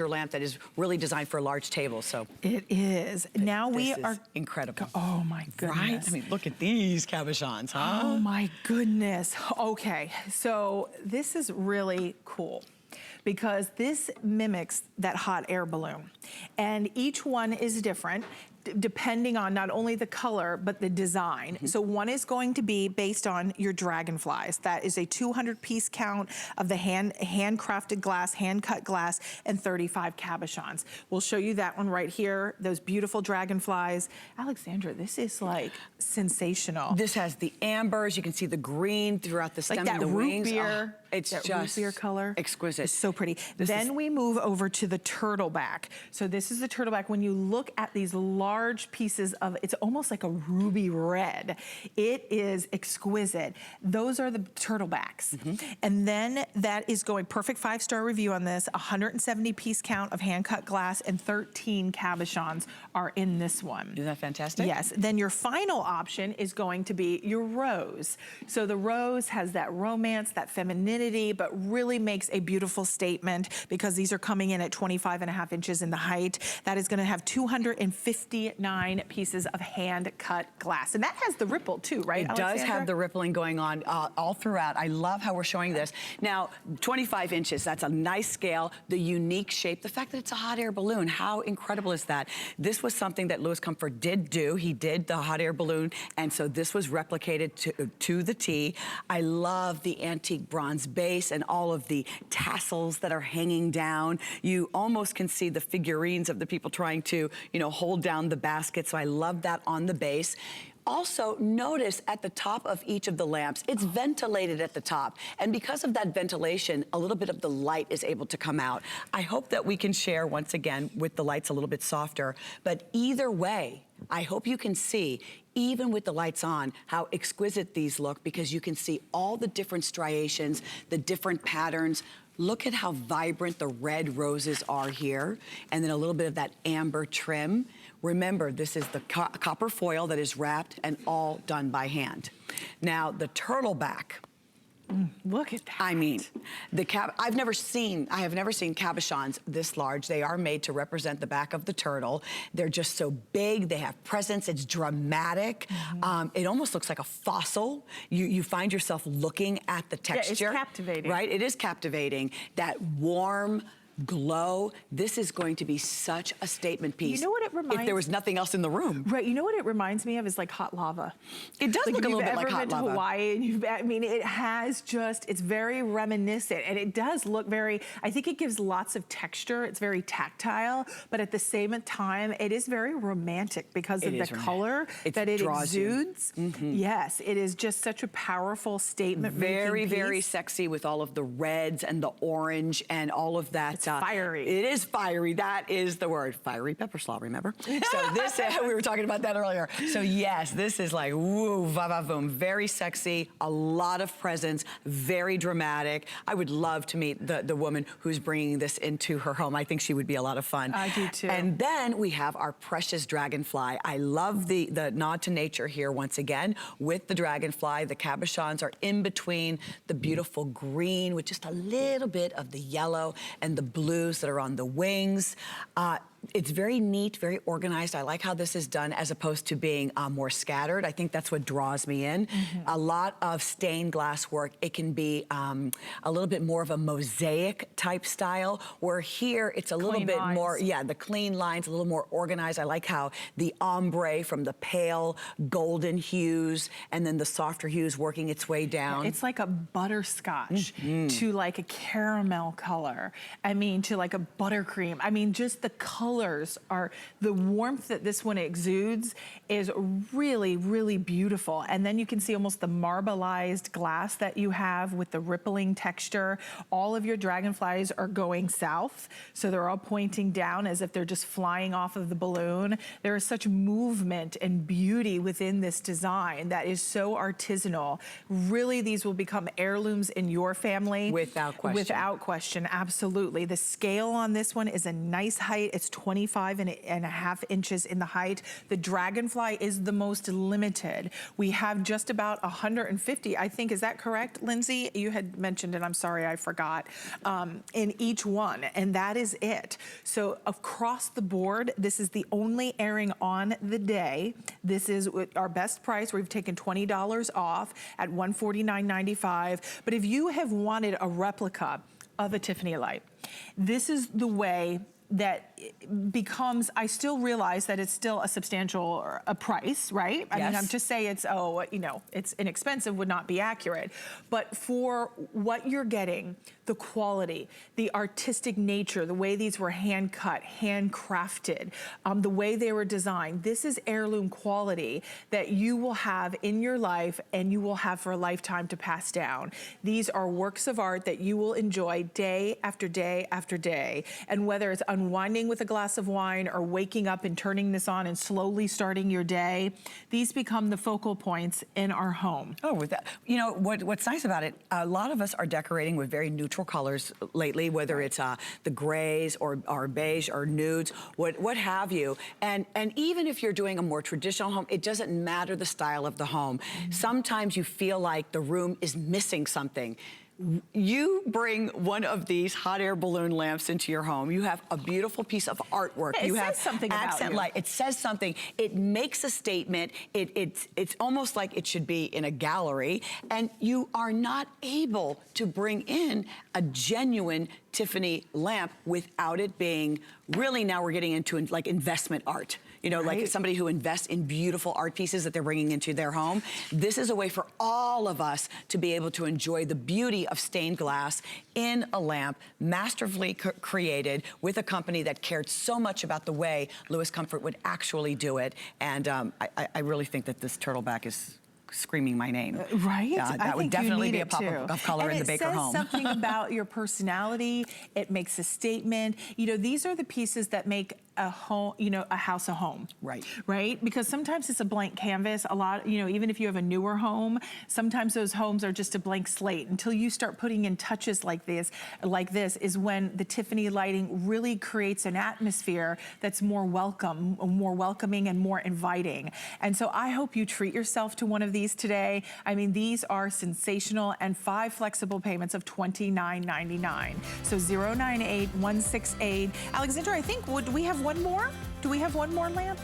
lamp that is really designed for a large table. So it is. Now we are incredible. Oh my goodness. Right? I mean, look at these cabochons, huh? Oh my goodness. Okay, so this is really cool because this mimics that hot air balloon. And each one is different, depending on not only the color, but the design. So one is going to be based on your dragonflies. That is a 200-piece count of the handcrafted glass, hand-cut glass, and 35 cabochons. We'll show you that one right here, those beautiful dragonflies. Alexandra, this is like sensational. This has the ambers. You can see the green throughout the stem like and the wings. Root beer. It's that just root beer color. Exquisite. It's so pretty. Then we move over to the turtleback. So this is the turtleback. When you look at these large pieces of, it's almost like a ruby red. It is exquisite. Those are the turtlebacks. And then that is going, perfect 5-star review on this, 170-piece count of hand-cut glass and 13 cabochons are in this one. Isn't that fantastic? Yes. Then your final option is going to be your rose. So the rose has that romance, that femininity, but really makes a beautiful statement because these are coming in at 25.5 inches in the height. That is gonna have 259 pieces of hand-cut glass. And that has the ripple too, right, It does have the rippling going on all throughout. I love how we're showing this. Now, 25 inches, that's a nice scale, the unique shape, the fact that it's a hot air balloon, how incredible is that? This was something that Louis Comfort did do. He did the hot air balloon, and so this was replicated to the T. I love the antique bronze base and all of the tassels that are hanging down. You almost can see the figurines of the people trying to, you know, hold down the basket. So I love that on the base. Also, notice at the top of each of the lamps, it's ventilated at the top. And because of that ventilation, a little bit of the light is able to come out. I hope that we can share once again with the lights a little bit softer, but either way, I hope you can see, even with the lights on, how exquisite these look because you can see all the different striations, the different patterns. Look at how vibrant the red roses are here, and then a little bit of that amber trim. Remember, this is the copper foil that is wrapped and all done by hand. Now, the turtleback. Look at that. I mean, I have never seen cabochons this large. They are made to represent the back of the turtle. They're just so big. They have presence. It's dramatic. It almost looks like a fossil. You find yourself looking at the texture. Yeah, it's captivating. Right? It is captivating. That warm glow. This is going to be such a statement piece. You know what it reminds? If there was nothing else in the room. Right. You know what it reminds me of is like hot lava. It does like look a little bit like hot lava. If you've ever been to Hawaii and I mean, it has just, it's very reminiscent and it does look very, I think it gives lots of texture. It's very tactile, but at the same time, it is very romantic because of the color that it exudes. Yes, it is just such a powerful statement. Very, very sexy with all of the reds and the orange and all of that. It's fiery. It is fiery. That is the word. Fiery pepper slaw, remember? So this, we were talking about that earlier. So yes, this is like, woo, va va voom. Very sexy, a lot of presence, very dramatic. I would love to meet the woman who's bringing this into her home. I think she would be a lot of fun. I do too. And then we have our precious dragonfly. I love the nod to nature here once again with the dragonfly. The cabochons are in between the beautiful green with just a little bit of the yellow and the blues that are on the wings. It's very neat, very organized. I like how this is done as opposed to being more scattered. I think that's what draws me in. A lot of stained glass work. It can be a little bit more of a mosaic type style, where here it's a little bit more, the clean lines, a little more organized. I like how the ombre from the pale golden hues and then the softer hues working its way down. It's like a butterscotch to like a caramel color. I mean, to like a buttercream. I mean, just the colors are, the warmth that this one exudes is really, really beautiful. And then you can see almost the marbleized glass that you have with the rippling texture. All of your dragonflies are going south, so they're all pointing down as if they're just flying off of the balloon. There is such movement and beauty within this design that is so artisanal. Really, these will become heirlooms in your family. Without question. Without question, absolutely. The scale on this one is a nice height. It's 25.5 inches in the height. The Dragonfly is the most limited. We have just about 150, I think, is that correct, Lindsay? You had mentioned it, I'm sorry, I forgot, in each one, and that is it. So across the board, this is the only airing on the day. This is our best price. We've taken $20 off at $149.95. But if you have wanted a replica of a Tiffany light, this is the way that becomes, I still realize that it's still a substantial price, right? I mean, I'm to say it's, oh, you know, it's inexpensive would not be accurate. But for what you're getting, the quality, the artistic nature, the way these were hand cut, hand crafted, the way they were designed, this is heirloom quality that you will have in your life and you will have for a lifetime to pass down. These are works of art that you will enjoy day after day after day. And whether it's unwinding with a glass of wine or waking up and turning this on and slowly starting your day, these become the focal points in our home. Oh, with that, you know, what's nice about it, a lot of us are decorating with very neutral colors lately, whether it's the grays or beige or nudes, what have you. And even if you're doing a more traditional home, it doesn't matter the style of the home. Sometimes you feel like the room is missing something. You bring one of these hot air balloon lamps into your home. You have a beautiful piece of artwork. Yeah, you have says something accent about you. light. It says something. It makes a statement. It's almost like it should be in a gallery. And you are not able to bring in a genuine Tiffany lamp without it being really, now we're getting into like investment art. You know, like somebody who invests in beautiful art pieces that they're bringing into their home. This is a way for all of us to be able to enjoy the beauty of stained glass in a lamp, masterfully created with a company that cared so much about the way Louis Comfort would actually do it. And I really think that this turtleback is screaming my name. Right? That would definitely be a pop of color in the Baker home. And it says something about your personality. It makes a statement. You know, these are the pieces that make a home, you know, a house a home. Right. Right? Because sometimes it's a blank canvas. A lot, you know, even if you have a newer home, sometimes those homes are just a blank slate. Until you start putting in touches like this is when the Tiffany lighting really creates an atmosphere that's more welcoming and more inviting. And so I hope you treat yourself to one of these today. I mean, these are sensational, and 5 flexible payments of $29.99. So 098168. Alexandra, I think, would we have one more? Do we have one more lamp?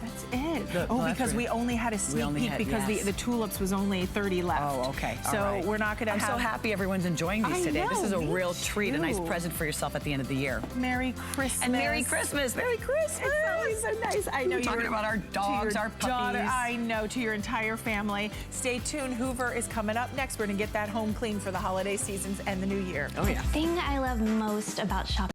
That's it. Because we only had a sneak peek because the tulips was only 30 left. Oh, okay. So we're not going to have... I'm so happy everyone's enjoying these today. This is a real treat, too. a nice present for yourself at the end of the year. Merry Christmas. And Merry Christmas. Merry Christmas. It's always so nice. I know you're talking about our dogs, our puppies. Daughter, I know, to your entire family. Stay tuned. Hoover is coming up next. We're going to get that home clean for the holiday seasons and the new year. Oh, yeah. The thing I love most about shopping